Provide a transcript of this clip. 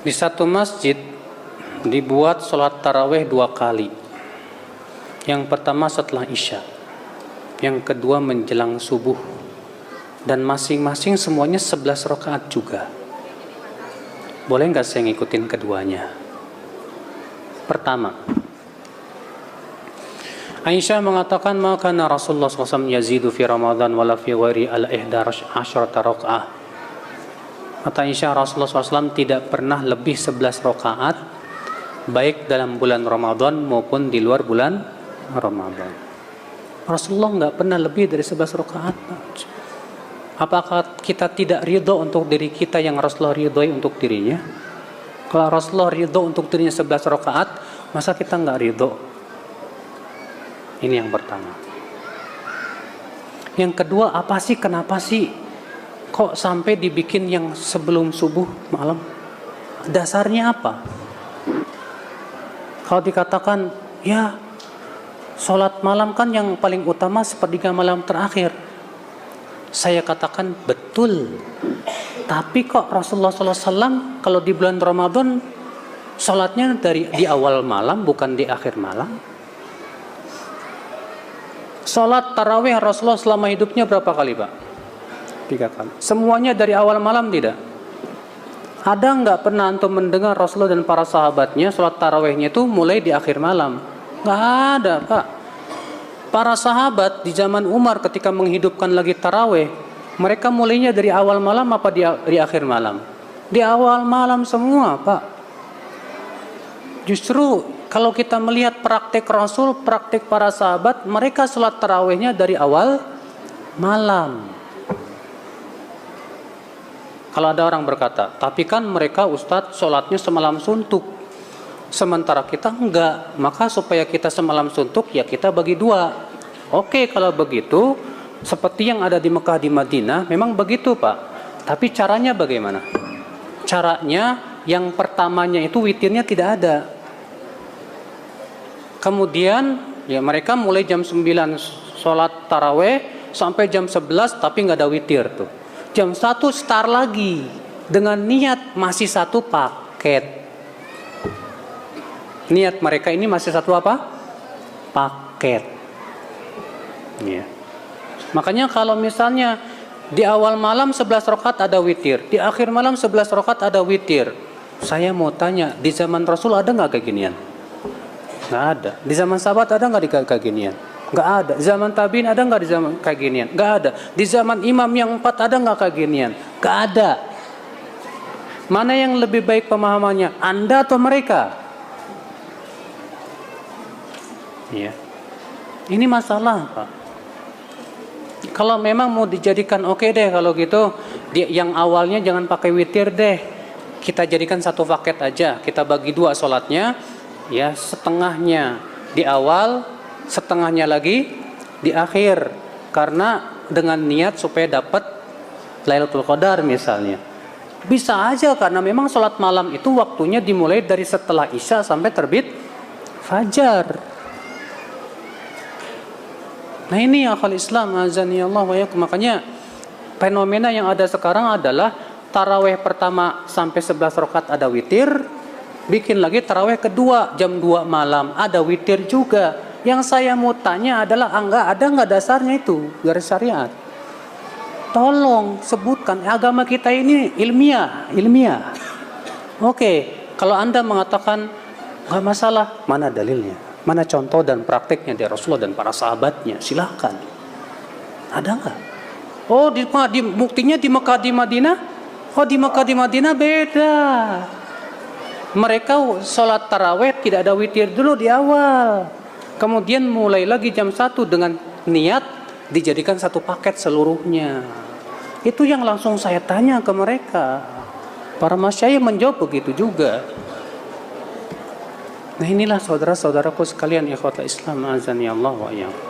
Di satu masjid dibuat sholat taraweh 2 kali. Yang pertama setelah Isya, yang kedua menjelang subuh, dan masing-masing semuanya 11 rakaat juga. Boleh nggak saya ngikutin keduanya? Pertama, Aisyah mengatakan, maka Rasulullah SAW yazidu fi Ramadan wala fi ghairi al-ihda asyrata rakaat. Kata Aisyah, Rasulullah SAW tidak pernah lebih 11 rakaat, baik dalam bulan Ramadan maupun di luar bulan Ramadan. Rasulullah nggak pernah lebih dari 11 rakaat. Apakah kita tidak ridho untuk diri kita yang Rasulullah ridhoi untuk dirinya? Kalau Rasulullah ridho untuk dirinya 11 rakaat, masa kita nggak ridho? Ini yang pertama. Yang kedua, apa sih, kenapa sih kok sampai dibikin yang sebelum subuh malam? Dasarnya apa? Kalau dikatakan, ya sholat malam kan yang paling utama sepertiga malam terakhir. Saya katakan betul. Tapi kok Rasulullah SAW kalau di bulan Ramadan sholatnya di awal malam bukan di akhir malam? Sholat tarawih Rasulullah selama hidupnya berapa kali, Pak? 3 kali. Semuanya dari awal malam tidak? Ada nggak pernah antum mendengar Rasulullah dan para sahabatnya sholat tarawihnya itu mulai di akhir malam? Nggak ada, Pak. Para sahabat di zaman Umar ketika menghidupkan lagi tarawih, mereka mulainya dari awal malam apa di akhir malam? Di awal malam semua, Pak. Justru kalau kita melihat praktek Rasul, praktek para sahabat, mereka sholat tarawihnya dari awal malam. Kalau ada orang berkata, tapi kan mereka Ustadz sholatnya semalam suntuk, sementara kita enggak. Maka supaya kita semalam suntuk, ya kita bagi 2. Oke, kalau begitu, seperti yang ada di Mekah, di Madinah, memang begitu, Pak. Tapi caranya bagaimana? Caranya yang pertamanya itu witirnya tidak ada. Kemudian ya mereka mulai jam 9 sholat taraweh sampai jam 11 tapi nggak ada witir tuh. Jam 1 start lagi dengan niat masih satu paket. Niat mereka ini masih satu apa? Paket. Ya. Makanya kalau misalnya di awal malam 11 rakaat ada witir, di akhir malam 11 rakaat ada witir. Saya mau tanya, di zaman Rasul ada nggak kayak ginian? Nggak ada. Di zaman sahabat ada nggak kayak ginian? Nggak ada. Di zaman tabiin ada nggak di zaman kayak ginian? Nggak ada. Di zaman imam yang 4 ada nggak kayak ginian? Nggak ada. Mana yang lebih baik pemahamannya? Anda atau mereka? Ya. Ini masalah, Pak. Kalau memang mau dijadikan oke deh kalau gitu, yang awalnya jangan pakai witir deh. Kita jadikan satu paket aja. Kita bagi 2 sholatnya. Ya, setengahnya di awal, setengahnya lagi di akhir. Karena dengan niat supaya dapat Lailatul Qadar misalnya. Bisa aja karena memang sholat malam itu waktunya dimulai dari setelah Isya sampai terbit fajar. Nah ini akal Islam, azani Allah wa yakum. Makanya fenomena yang ada sekarang adalah taraweh pertama sampai 11 rakaat ada witir. Bikin lagi taraweh kedua jam 2 malam ada witir juga. Yang saya mau tanya adalah ada nggak dasarnya itu garis syariat? Tolong sebutkan. Agama kita ini ilmiah. Oke, kalau Anda mengatakan nggak masalah, mana dalilnya? Mana contoh dan prakteknya dari Rasulullah dan para sahabatnya? Silahkan. Ada nggak? Oh, buktinya di Mekah, di Madinah. Oh, di Mekah, di Madinah beda. Mereka sholat taraweh tidak ada witir dulu di awal. Kemudian mulai lagi jam 1 dengan niat dijadikan satu paket seluruhnya. Itu yang langsung saya tanya ke mereka. Para masyayikh menjawab begitu juga. Nah inilah saudara-saudaraku sekalian, ikhwatul Islam, azani Allah wa iyyakum.